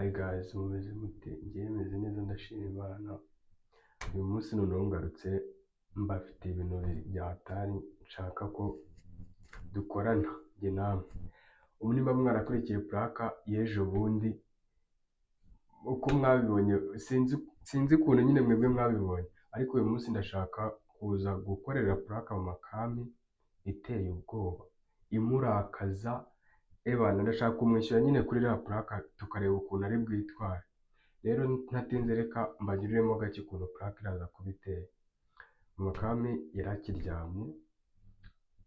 Hi guys, mumeze mute? Njyewe meze neza ndashima Imana. Uyu munsi noneho ngarutse mbafite ibintu bya hatari nshaka ko dukorana njye namwe. Ubu niba mwarakurikiye puraka y'ejo bundi uko mwabibonye sinzi ukuntu nyine mwebwe mwabibonye, ariko uyu munsi ndashaka kuza gukorera puraka mu makami iteye ubwoba imurakaza. Ebana ndashaka kumwishyura nyine kuri iriya puraka tukareba ukuntu ari bwitware. Rero ntatinze reka mbagiriremo gake ukuntu purake iraza kuba iteye. Makame yari akiryamye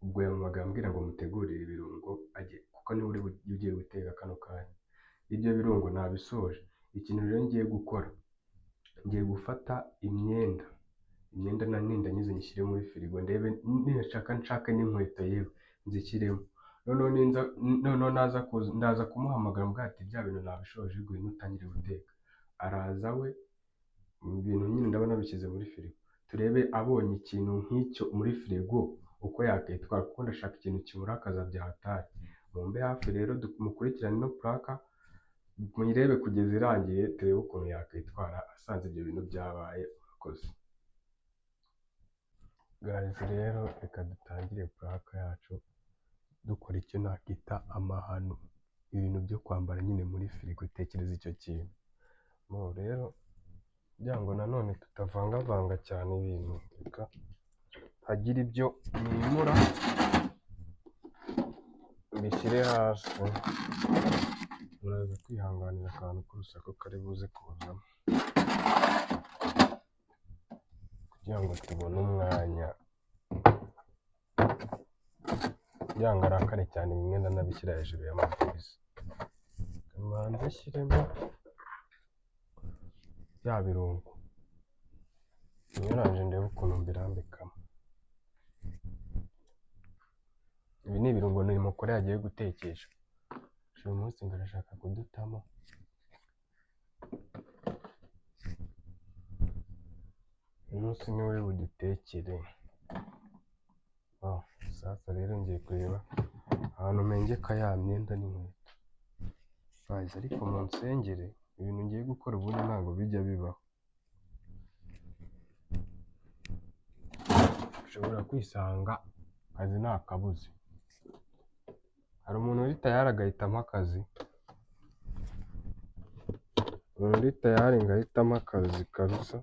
ubwo yamuhamagaye ambwira ngo mutegurire ibirungo ajye, kuko niwe ugiye guteka kano kanya. Ibyo birungo nabisoje. Ikintu rero ngiye gukora, ngiye gufata imyenda nanyuze nyishyire muri firigo ndebe nshaka n'inkweto yewe nzishyiremo. Noneho ndaza kumuhamagara mbwira ati bya bintu nabishoje ngwino utangire guteka. Araza we ibintu nyine ndabona bishyize muri firigo, turebe abonye ikintu nk'icyo muri firigo uko yakwitwara, kuko ndashaka ikintu kimurakaza bya hatari. Mumbe hafi rero mukurikirane ino puraka muyirebe kugeza irangiye, turebe ukuntu yakwitwara asanze ibyo bintu byabaye. Urakoze guys, rero reka dutangire puraka yacu dukora icyo nakita amahano, ibintu byo kwambara nyine muri firigo. Tekereza icyo kintu rero kugira ngo nanone tutavangavanga cyane ibintu, reka hagira ibyo nimura mbishyire hasi. Muraza kwihanganira akantu k'urusaku kari buze kuzamo kugira ngo tubone umwanya, kugira ngo arakare cyane bimwe ndanabishyira hejuru y'amapurizi. Kamanzi ashyiremo bya birungo, niyo ndebe ukuntu mbirambikamo. Ibi ni ibirungo uyu mugore yagiye gutekesha. Uyu munsi ngo arashaka kudutamo. Uyu munsi niwe uri budutekere. Sasa rero ngiye kureba ahantu mpengeka ya myenda n'inkweto. Guys, ariko mu nsengere ibintu ngiye gukora ubundi ntabwo bijya bibaho. Ushobora kwisanga akazi nta kabuze. Hari umuntu uri tayari agahitamo akazi, umuntu uri tayari ngo ahitamo akazi kabisa,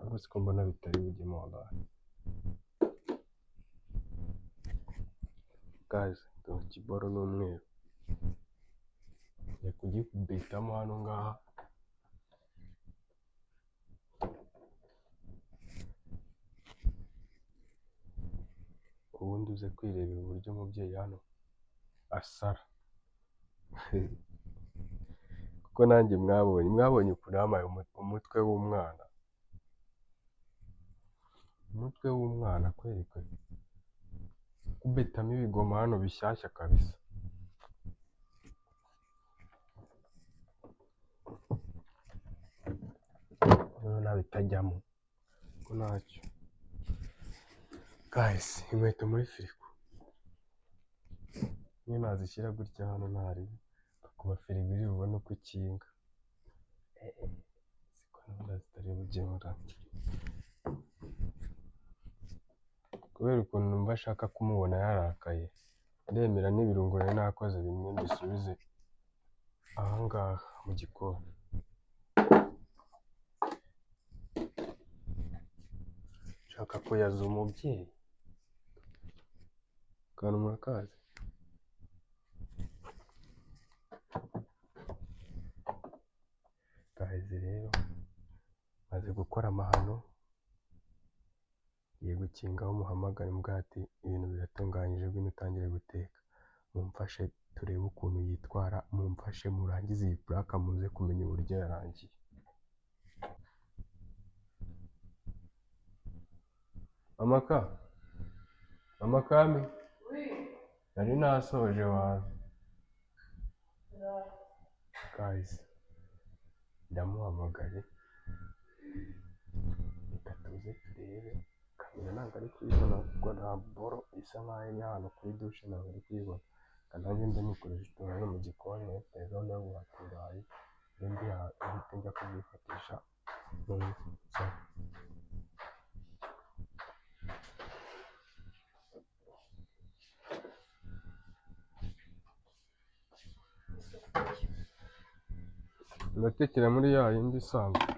ariko siko mbona bitari bujyemo wallahi. Guys, dore ikiboro n'umweru ngiye kugikubitamo hano ngaha, ubundi uze kwirebera uburyo umubyeyi hano asara. Kuko nanjye mwabonye ukuntu yambaye umutwe w'umwana kwereka kubetamo ibigoma hano bishyashya kabisa. Rero nabitajyamo ko ntacyo. Guys, inkweto muri firigo niyo nazishyira gutya hano ntari kuba firigo iri bubone uko ikinga. Siko nabona zitari bugenda kubera ukuntu numva ashaka kumubona yarakaye. Ndemera n'ibirungo nari nakoze bimwe mbisubize ahangaha mu gikoni. Nshaka kuyaza umubyeyi akantu murakazi. Guys, rero maze gukora amahano, ngiye gukingaho umuhamagara mbwira ati ibintu biratunganyije ngwino utangire guteka. Mumfashe turebe ukuntu yitwara, mumfashe murangize iyi puraka muze kumenya uburyo yarangiye. Amakami nari nasoje wawe. Guys, ndamuhamagaye reka tuze turebe. Kamera ntabwo ari kuyibona kuko nta boro isa nkaho iri hano kuri dushe, ntabwo ari kuyibona. Nanjye mbe nikoresha utuntu hano mu gikoni, rero nawe waturaye mbe kujya kubyifatisha mu nzu. Ndatekera muri ya yindi isanzwe.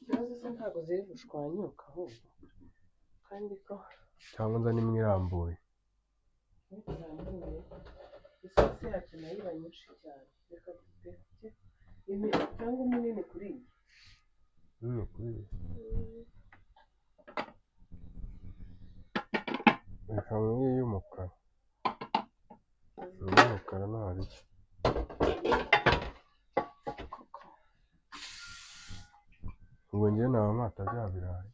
Ikibazo se ntabwo ziri bushwanyuka ahubwo kandi ko cyangwa nzana imwe irambuye. isosi yacu nayo iba nyinshi cyane. Reka duteke cyangwa munini kuri iyi. Nini kuri iyi. Reka nk'iyi y'umukara. Iy'umukara ntari. Ubwo njye naba mpata bya birayi.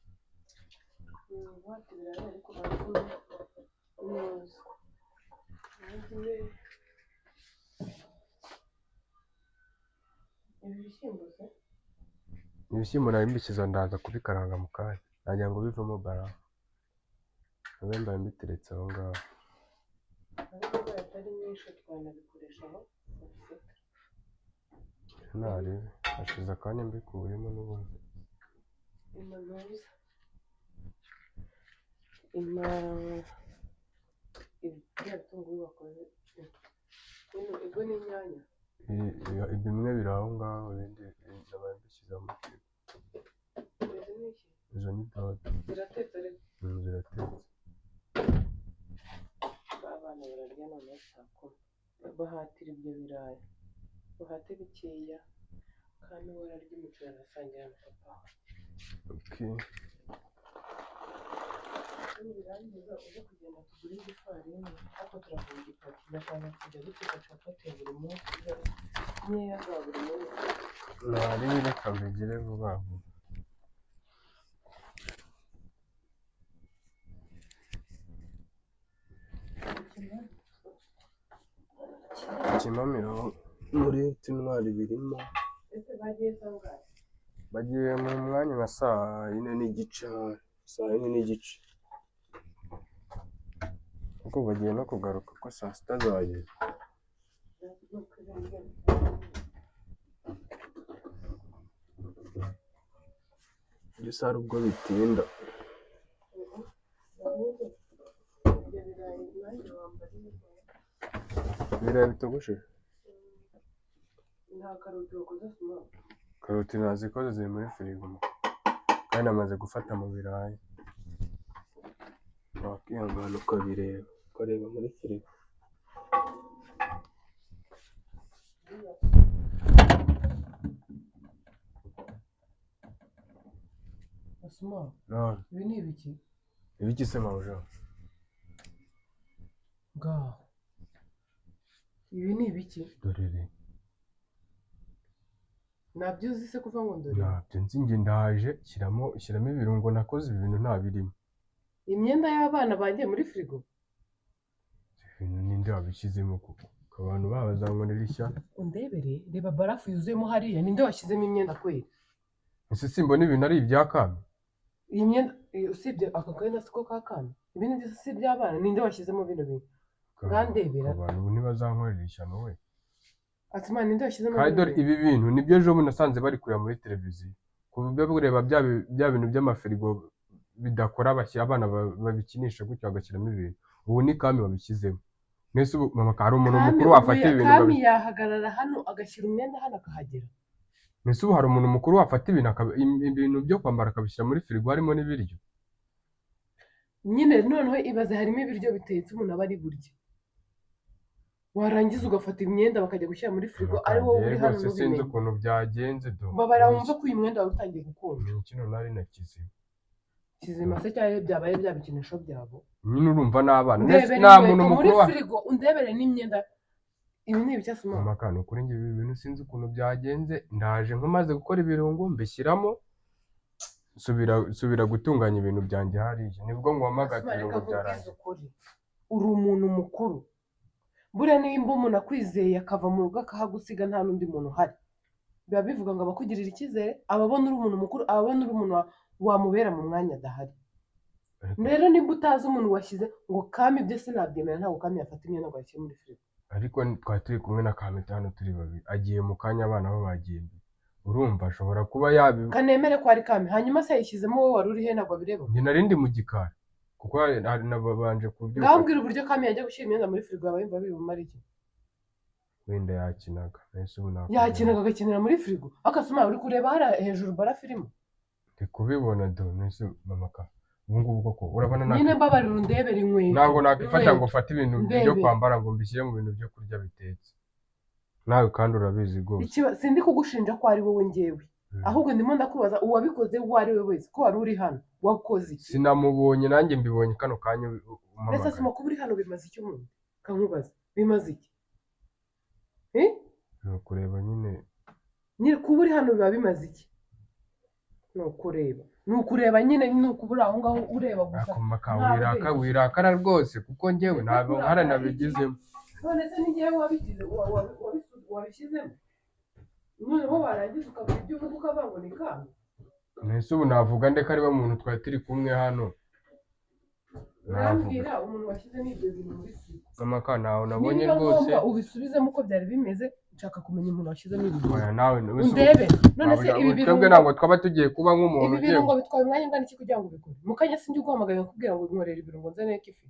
Mpata ibirayi ariko bavuye neza. Ibi bishyimbo se? Ibishyimbo nari mbishyize ndaza kubikaranga mu kanya. Nagira ngo bivemo barafu. Nawe mbaye mbiteretse aho ngaho. Ariko bibaye atari nyinshi twanabikoreshaho. Ntarebe. Hashize akanya mbikuyemo n'ubundi. Imanuza. Ibya bitunguru bakoze. Ubwo ni inyanya. Bimwe biri aho ngaho, ibindi nabaye mbishyize mu firigo. Izi ni iki? Izo ni dodo. Ziratetse ariko. Ziratetse. Abana bararya none saa kumi. Bahatira ibyo birayi. Bahate bikeya kandi wararya umuceri arasangira na papa. Okay. Birangiza uje kugenda tugura ifarini ariko turagura igipaki. Ndashaka kujya guteka capati ya buri munsi nkeya za buri munsi. Nari reka mbigire vuba vuba. Ikimamiro muri Intwari birimo. Ese bagiye sangahe? Bagiye mu mwanya nka saa 4 n'igice. Saa 4 n'igice. Kuko bagiye no kugaruka ko saa 6 zageze. Gusa hari ubwo bitinda. Ibirayi bitogosheje? Nta karoti wakoze sima. Karoti nazikoze ziri muri firigo. Kandi namaze gufata mu birayi. Wakihangana ukabireba. Ukareba muri firigo. Asuma. Ibi ni ibiki? Ibiki se mawuja? Ngaho. Ibi ni ibiki? Dorere. Nabyo uzi se kuva ngo ndore? Nabyo nzi nge ndaje shyiramo ibirungo nakoze ibi bintu nta birimo. Imyenda y'abana bagiye muri firigo? Ibintu ninde wabishyizemo kuko abantu babazangonera ishyano. Undebere reba barafu yuzuyemo hariya ninde washyizemo imyenda kwera? Ese simbona ibintu ari iby'akana. Iyi myenda usibye aka kanya siko kakana. Ibindi si iby'abana ninde washyizemo bino bintu? Ngandebera. Abantu ubu ntibazankorera ishyano we. Ati man ninde washyizemo Kandi dore ibi bintu nibyo ejo bundi nasanze bari kureba muri televiziyo. Kubyo bureba bya bintu by'amafirigo bidakora bashyira abana babikinisha gutyo bagashyiramo ibintu. Ubu ni kami babishyizemo. Nese ubu mama hari umuntu mukuru wafata ibintu kami yahagarara hano agashyira umwenda hano akahagera. Nese ubu hari umuntu mukuru wafata ibintu byo kwambara akabishyira muri firigo harimo n'ibiryo. Nyine noneho ibaze harimo ibiryo bitetse umuntu aba ari burya. Warangiza ugafata imyenda bakajya gushyira muri firigo ari wowe uri hano n'ubimenye. Sinzi ukuntu byagenze do. Babara wumva ko uyu mwenda wari utangiye gukunda. Ni kino nari nakizima. Kizima se cyane byabaye byabikinisho byabo. Nyine urumva n'abana. Nese nta muntu mukuru muri firigo undebere n'imyenda. Ibi ni ibicyasuma. Mama kana kuri nge ibi bintu sinzi ukuntu byagenze. Ndaje nkomaze gukora ibirungo mbishyiramo. Subira gutunganya ibintu byanjye hariya. Nibwo ngwamagata ibirungo byarangiye. Uri umuntu mukuru. Buriya nimba umuntu akwizeye akava mu rugo akahagusiga nta n'undi muntu uhari. biba bivuga ngo abakugirira icyizere, ababona uri umuntu mukuru, ababona uri umuntu wamubera mu mwanya adahari. Rero nimba utazi umuntu washyize ngo Kami, ibyo sinabyemera, ntabwo Kami yafata imyenda ngo ayishyire muri firigo. ariko twari turi kumwe na Kamete hano turi babiri, agiye mu kanya abana bo bagiye imbere, urumva ashobora kuba kanemere ko ari Kami, hanyuma se yayishyizemo wowe wari uri he ntabwo bireba? njye nari ndi mu gikari kuko hari nababanje kubyuka. ngambwira uburyo Kami yajya gushyira imyenda muri firigo yaba yumva biri bumare iki? wenda yakinaga nahise ubu yakinaga agakinira muri firigo, akasoma uri kureba hariya hejuru barafirimo. ndi kubibona do nahise mama ka ubu ngubu koko urabona nyine mbabarira undebera inkweto, ntabwo nakwifata ngo ufate ibintu byo kwambara ngo mbishyire mu bintu byo kurya bitetse, nawe kandi urabizi rwose. sindi kugushinja ko ari wowe ngewe, ahubwo ndimo ndakubaza uwabikoze uwo ari we wese ko wari uri hano wakoze iki? sinamubonye nanjye mbibonye kano kanya mbese asoma kuba uri hano bimaze iki? umuntu kankubaza bimaze iki? ni ukureba nyine kuba uri hano biba bimaze iki? ni ukureba nyine, ni ukubura aho ngaho ureba gusa. wirakara rwose kuko njyewe ntabwo nabigizemo. none se ni njyewe wabigize wabishyizemo, noneho warangiza ukavuga ibyo uvuga ukavuga ngo ni Kami. Nese ubu navuga ndeka ariwe muntu twari turi kumwe hano. Nambwira umuntu washyizemo ibyo bintu muri firigo. Mama ka nawe nabonye rwose ubisubizemo uko byari bimeze, nshaka kumenya umuntu washyizemo ibintu. Oya nawe undebe, none se ibi bintu twebwe ntabwo twaba tugiye kuba nk'umuntu ugiye. Ibi bintu ngo bitwaye umwanya ungana iki kugira ngo ubikore? Mukanya sinjye uguhamagaye nkubwira ngo nkorera ibintu ngo nzane ifi.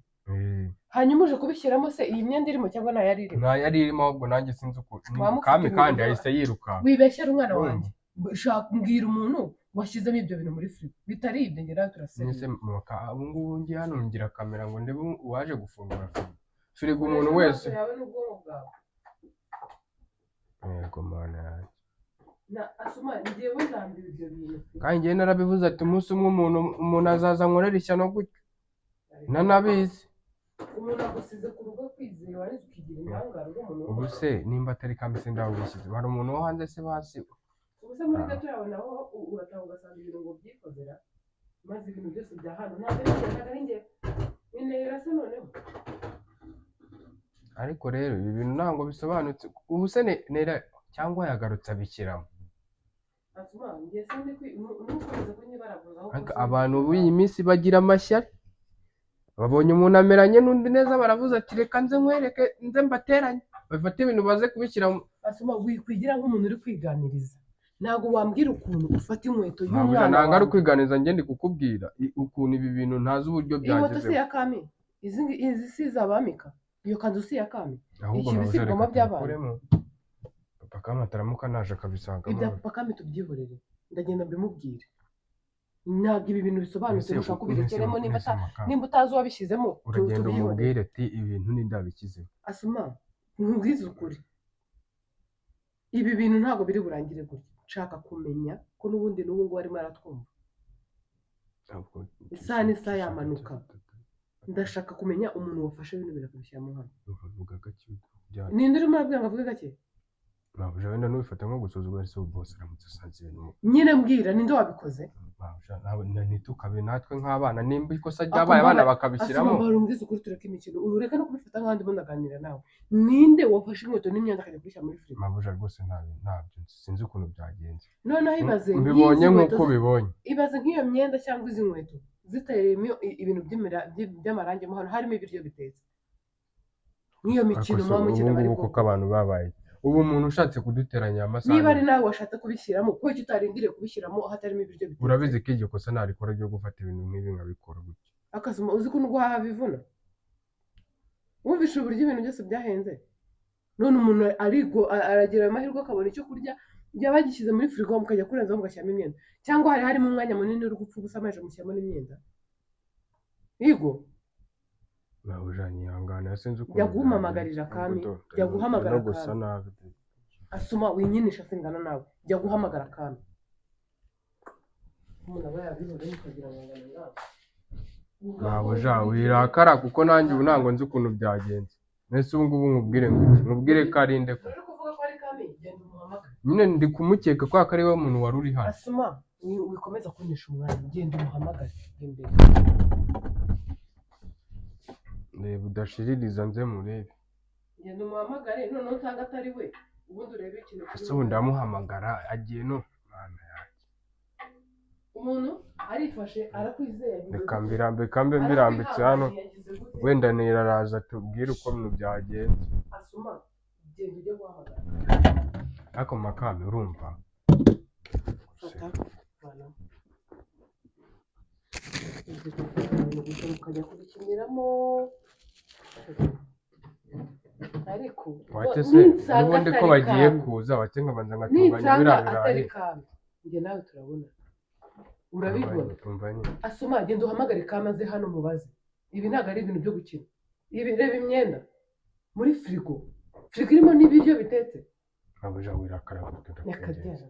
Hanyuma uje kubishyiramo se iyi myenda irimo cyangwa nta yari irimo? Nta yari irimo, ahubwo nanjye sinzi uko Kami kandi ahise yiruka. Wibeshyera umwana wanjye, shaka mbwira umuntu washyizemo ibyo bintu muri firigo bitari ibyo, ngira turasenya. Nese maka ubu ngubu ngiye hano ngira kamera ngo ndebe uwaje gufungura firigo umuntu wese. Yego mana yanjye. Asuma ngewe ndambiwe ibyo bintu. Kandi ngiye narabivuze ati umunsi umwe umuntu azaza nkorera ishyano gutyo. Nanabizi. Umuntu agusize ku rugo kwizera wari ukigira intangaro umuntu. Ubu se nimba atari Kami se ndawubishyize, hari umuntu wo hanze se basi. Ubu se muri gato yawe naho urataha ugasanga ibintu ngo byikozera, maze ibintu byose bya hano ntabwo ari njye intera se noneho. Ariko rero ibi bintu ntabwo bisobanutse. Ubu se nera cyangwa yagarutse abishyiramo. Asuma ngiye sindi nukomeza kunyibaraguza aho. Abantu b'iyi minsi bagira amashyari, babonye umuntu ameranye n'undi neza baravuze ati reka nze nkwereke nze mbateranye, bafate ibintu baze kubishyiramo. Asuma wikwigira nk'umuntu uri kwiganiriza, ntabwo wambwira ukuntu ufata inkweto y'umwana. Ntabwo ari kwiganiriza, njye ndi kukubwira ukuntu ibi bintu ntazi uburyo byagezeho. Inkweto si ya Kami, izi si izabamika, iyo kanzu si ya Kami, iki bisigoma by'abantu. Papa Kami ataramuka naje akabisanga. Ibya Papa Kami tubyihorere, ndagenda mbimubwire. Ntabwo ibi bintu bisobanutse, ushaka kubirekeremo nimba utazi uwabishyizemo. Uragenda umubwire ati ibintu nindabikizemo. Asuma nkubwize ukuri, ibi bintu ntabwo biri burangire gutya. Nshaka kumenya ko n'ubundi n'ubu ngubu arimo aratwumva. Isaha n'isaha yamanuka, ndashaka kumenya umuntu wafashe bino bintu akabishyiramo hano. Ninde urimo arabwira ngo avuge gake? Mabuja wenda nubifata nko gusuzugura se boss aramutse asanze ibintu. Nyine mbwira ninde wabikoze? Mabuja ntitukabe natwe nk'abana, nimba ikosa ryabaye abana bakabishyiramo. Asuma barumvize ukuri tureke imikino, ureka no kubifata nk'andi mbona aganira nawe. Ninde wafashe inkweto n'imyenda akajya kubishyira muri firigo? Mabuja rwose ntabyo sinzi ukuntu byagenze. Noneho ibaze mbibonye nk'uko bibonye. Ibaze nk'iyo myenda cyangwa izi nkweto zitayemo ibintu by'amarangi mo hano harimo ibiryo bitetse. Nk'iyo mikino muba mukina bari kuko abantu babaye. Ubu umuntu ushatse kuduteranya amasaha. Niba ari nawe washatse kubishyiramo, kuko icyo utarindiriye kubishyiramo hatarimo ibiryo bitetse. Urabizi ko iryo kosa narikora ryo gufata ibintu nk'ibi nkabikora gutya. Akasuma uzi ko n'ugwaha bivuna. Wumvishe uburyo ibintu byose byahenze. None umuntu aragira amahirwe akabona icyo kurya, byaba bagishyize muri firigo mukajya kurenzaho mugashyiramo imyenda. Cyangwa hari harimo umwanya munini uri gupfa ubusa amaje mushyiramo n'imyenda. Yego. Mabuja nyihangana yasenze ukuntu. Jya guhamagarira Kami, jya guhamagara Kami. Asuma winyinisha singana nawe, jya guhamagara Kami. Umuntu aba yabihore mukagira ngo ngana nawe. Mabuja wirakara kuko nanjye ubu ntabwo nzi ukuntu byagenze. Nese ubu ngubu nkubwire ngo nkubwire ko arinde ko. Uri kuvuga ko ari Kami, genda umuhamagare. Nyine ndi kumukeka ko ari we muntu wari uri hano. Asuma wikomeza kunisha umwanya, genda umuhamagare imbere. Reba udashiririza nze murebe. Genda umuhamagare, noneho usanga atari we ubundi urebe ikintu ese kiri ubu mu ndamuhamagara agiye no mana yanjye umuntu arifashe arakwizeye yagize reka gute reka mbe mbirambitse hano arakwihanganye yagize gute wenda niraraza tubwire uko ibintu byagenze asuma genda ujye guhamagara ariko Makame urumva fata vana mukajya kubikiniramo ariko watese n'ubundi ko bagiye kuza watse nkabanza ngatunganya biriya birayi atari kame njye nawe turabona urabibona umva nyine asuma genda uhamagare kame aze hano mubaze ibi ntabwo ari ibintu byo gukina ibi reba imyenda muri firigo irimo n'ibiryo bitetse ntabwo ujya wirakara kuko nyakagera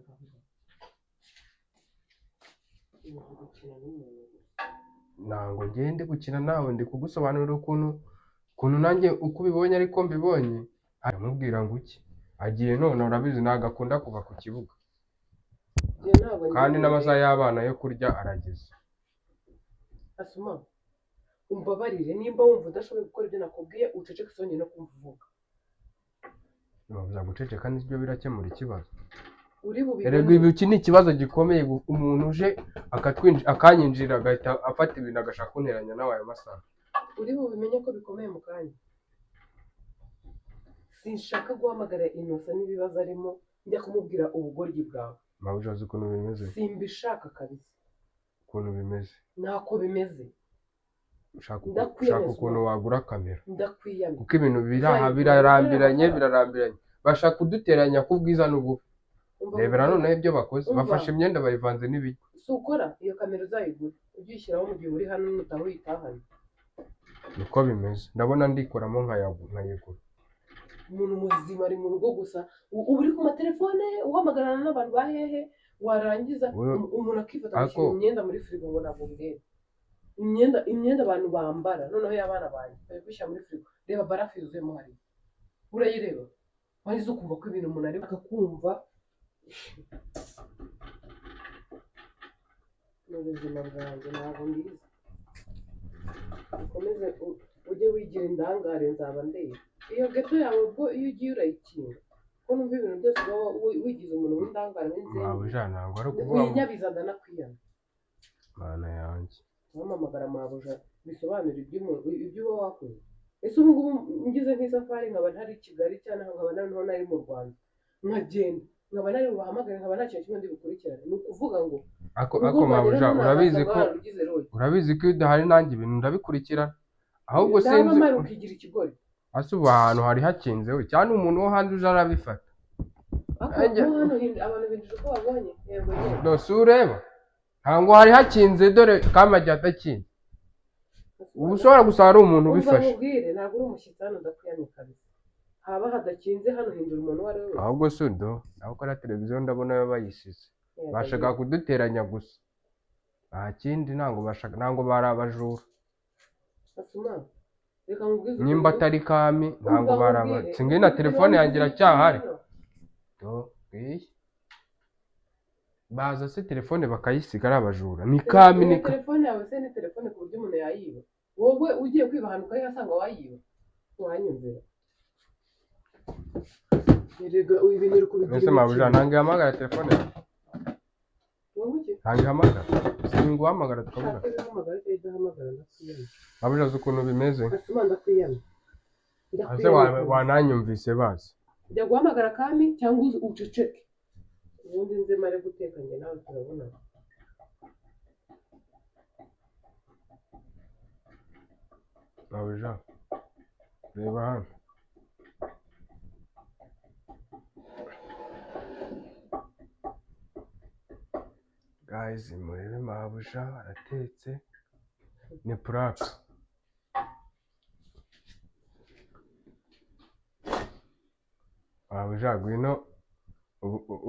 ntabwo ngende gukina nawe ndi kugusobanurira ukuntu nanjye uko ubibonye ariko mbibonye aramubwira ngo iki agiye none urabizi ntabwo akunda kuva ku kibuga kandi n'amasaha y'abana yo kurya arageze asuma umbabarire nimba wumva udashoboye gukora ibyo nakubwiye uceceke usongeye no kumva uvuga ntibabuza guceceka nibyo birakemura ikibazo uri erega ibi iki ni ikibazo gikomeye umuntu uje akanyinjira agahita afata ibintu agashaka kunteranya nawe ayo masaha uri bubimenye ko bikomeye mu kanya sinshaka guhamagara Innocent n'ibibazo arimo njya kumubwira ubugoryi bwawe mpamvu uzi ukuntu bimeze simbishaka kabisa ukuntu bimeze ntako bimeze ushaka ukuntu wagura kamera ndakwiyamye kuko ibintu birarambiranye bashaka kuduteranya ku bwiza n'ububi rebera noneho ibyo bakoze bafashe imyenda bayivanze n'ibiryo si ukora iyo kamera uzayigura ujye uyishyiraho mu gihe uri hano n'utaho uyitahane niko bimeze ndabona ndikoramo nkayigura umuntu muzima ari mu rugo gusa uba uri ku matelefone uhamagarana n'abantu ba hehe warangiza umuntu akifata agashyira imyenda muri firigo ngo ntabwo bireba imyenda abantu bambara noneho y'abana banjye bari kwishyira muri firigo reba barafu yuzuyemo hariya urayireba wahise ukumva ko ibintu umuntu ari akakumva mu buzima bwanjye ntabwo mbizi ukomeze ujye wigira indangare nzaba ndeba iyo geto yawe ubwo iyo ugiye urayikinga ko numva ibintu byose uba wigize umuntu w'indangare n'inzego winyabiza ndanakwiyana mana yanjye wamamagara mabuja bisobanura ibyo uba wakoze ese ubu ngubu ngize nk'isafari nkaba ntari i Kigali cyangwa nkaba noneho nari mu Rwanda nkagenda nkaba nari bubahamagare nkaba nta kintu kimwe ndi bukurikirane ni ukuvuga ngo ako mabuja urabizi ko iyo udahari nanjye ibintu ndabikurikirana ahubwo sinzi ukigira ikigori ase ubu ahantu hari hakinze we cyane umuntu wo hanze uje arabifata abantu binjije uko babonye yego dose ureba ntabwo hari hakinze dore kamajya adakinze ubu ushobora gusaba ari umuntu ubifashe ntabwo uri umushyitsi hano ndakwiyamye kabisa haba hadakinze hano hindura umuntu uwo ari we wese ahubwo si udo naho ukora televiziyo ndabona yo bayisize bashaka kuduteranya gusa nta kindi ntabwo bari abajura nimba atari kami ntabwo bari abajura singi na telefone yanjye iracyahari baza se telefone bakayisiga ari abajura ni kami ni telefone yawe se ni telefone ku buryo umuntu yayiba wowe ugiye kwiba ahantu ukayihasanga wayiba wanyumvira ibintu uri kubigira mbese mabuja ntabwo ihamagara telefone yawe ntabwo ihamagara singa uhamagara tukavuga mabuja azi ukuntu bimeze ese wananyumvise bazi jya guhamagara kami cyangwa uceceke ubundi nze mare guteka njye nawe turabona mabuja reba hano guys murebe mabuja aratetse ni purake mabuja ngwino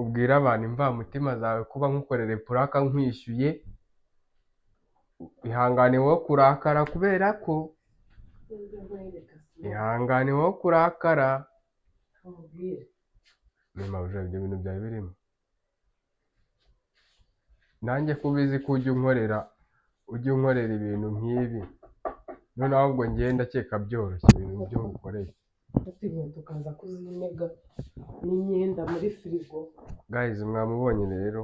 ubwira abantu imvamutima zawe kuba nkukorere puraka nkwishyuye ihangane wo kurakara kubera ko ihangane wo kurakara ni mabuja ibyo bintu byari birimo nanjye ko ubizi ko ujya unkorera ibintu nk'ibi noneho ahubwo ngenda akeka byoroshye ibintu byo ngukoreye ufite inkweto ukaza kuzinega n'imyenda muri firigo. guys mwamubonye rero,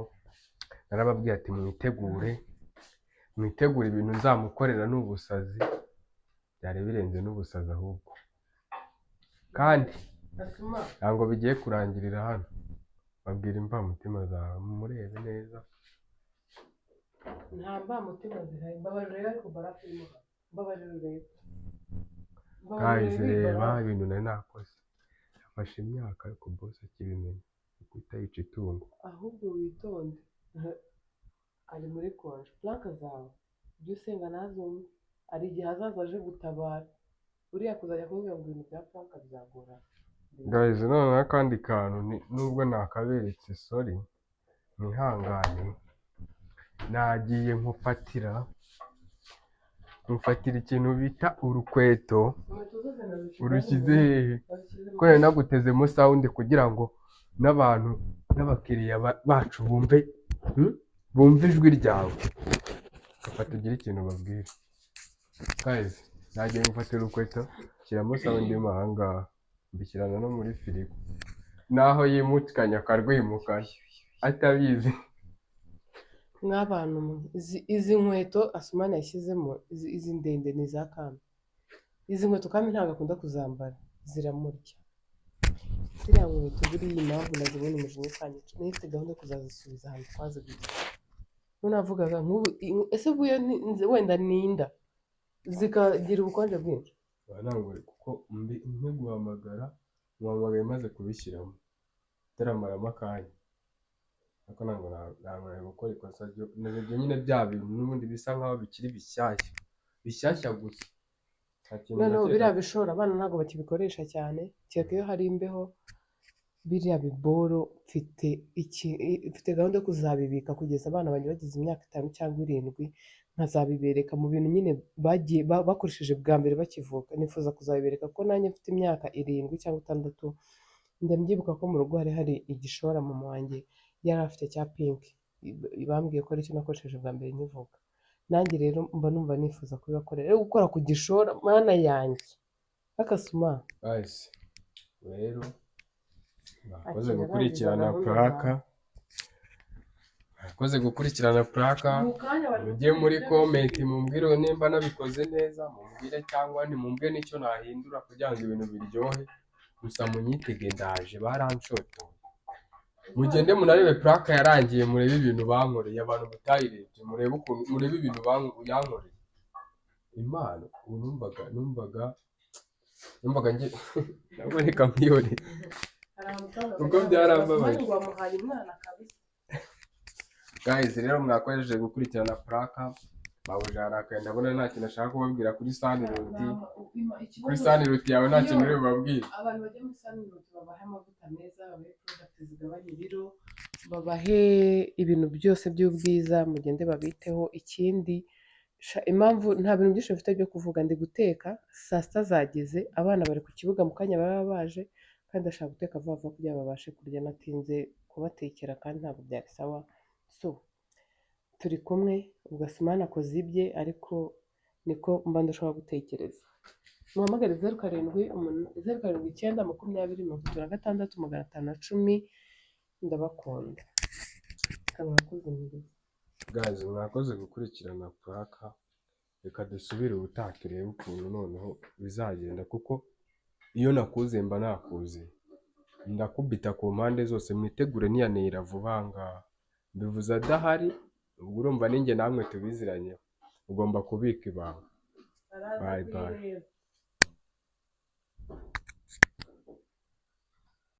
narababwiye ati mwitegure ibintu nzamukorera n'ubusazi, byari birenze n'ubusazi ahubwo, kandi Asuma, ntabwo bigiye kurangirira hano. Babwira imvamutima zawe murebe neza. nta mbamutima zihari, mbabarira rero ariko barafu irimo hano. Mbabarira urebe. guys reba ibintu nari nakoze, yafashe imyaka ariko boss akibimenya guhita yica itungo. Ahubwo witonde, ari muri konje. Planka zawe ujye usenga ntazumve, hari igihe azaza aje gutabara, uriya kuzajya kumubwira ngo ibintu bya planka bizagorana. guys noneho akandi kantu, nubwo nakaberetse sorry, mwihangane, nagiye nkufatira ikintu bita urukweto. Urushyize hehe? Ko nari nagutezemo sound kugira ngo n'abantu n'abakiriya bacu bumve ijwi ryawe. Gafata ugire ikintu babwira. Guys nagiye ngufatira urukweto, shyiramo sound mo aha ngaha, mbishyirana no muri firigo, naho yimukanya akarwimukanya atabizi. Nk'abantu izi nkweto Asumani yashyizemo, izi ndende ni iza Kami. Izi nkweto Kami ntabwo akunda kuzambara, ziramurya. Ziriya nkweto buriya impamvu nazibonye umujinya ukanyica, nifite gahunda yo kuzazisubiza ahantu twaziguze. Navugaga nk'ubu ese buyo wenda ninda zikagira ubukonje bwinshi. Ntabwo kuko guhamagara muhamagaye maze kubishyiramo turamaramo akanya, ariko ntabwo nari gukora ikosa ryo nyine bya bintu n'ubundi bisa nkaho bikiri bishyashya gusa. Noneho biriya bishora abana ntabwo bakibikoresha cyane, kereka iyo hari imbeho. Biriya biboro mfite gahunda yo kuzabibika kugeza abana banjye bagize imyaka 5 cyangwa 7, nkazabibereka mu bintu nyine bagiye bakoresheje bwa mbere bakivuka. Nifuza kuzabibereka ko nanjye mfite imyaka 7 cyangwa 6, njya mbyibuka ko mu rugo hari igishora mama wanjye yari afite cya pink, bambwiye ko aricyo nakoresheje bwa mbere nkivuka. Nanjye rero mba numva nifuza kubibakorera, rero gukora ku gishora mana yanjye akasuma. Guys rero nakoze gukurikirana plaka, mujye muri comment mumbwire nimba nabikoze neza, mumbwire cyangwa ntimumbwire n'icyo nahindura kugira ngo ibintu biryohe. Gusa munyitege ndaje, baranshotoye. Mugende munarebe plaka yarangiye, murebe ibintu bankoreye, abantu batayirebye murebe ibintu yankoreye. Impano numvaga nge nabwo reka mbiyore ubwo byarambabaye. Guys rero mwakoresheje gukurikirana plaka, bawujarakaye, ndabona nta kintu ashaka kubabwira kuri Sunroad. Kuri Sunroad yawe nta kintu uri bubabwire. Abantu bajya muri Sunroad babahe amavuta meza, babahe product zigabanya ibiro, babahe ibintu byose by'ubwiza, mugende babiteho. Ikindi impamvu nta bintu byinshi bifite byo kuvuga, ndi guteka, saa sita zageze, abana bari ku kibuga mu kanya baba baje, kandi ndashaka guteka vuba vuba kugira babashe kurya, natinze kubatekera kandi ntabwo byari sawa. So turi kumwe, ubwo Asumani akoze ibye, ariko niko mba ndashobora gutekereza. Muhamagare 0779203510, ndabakunda. Guys mwakoze gukurikirana plaka, reka dusubire ubutaha turebe ukuntu noneho bizagenda, kuko iyo nakuze mba nakuze, ndakubita ku mpande zose. Mwitegure niyanira vuba ngaha, mbivuze adahari, ubwo urumva ninjye namwe tubiziranye, ugomba kubika ibanga. Bye bye.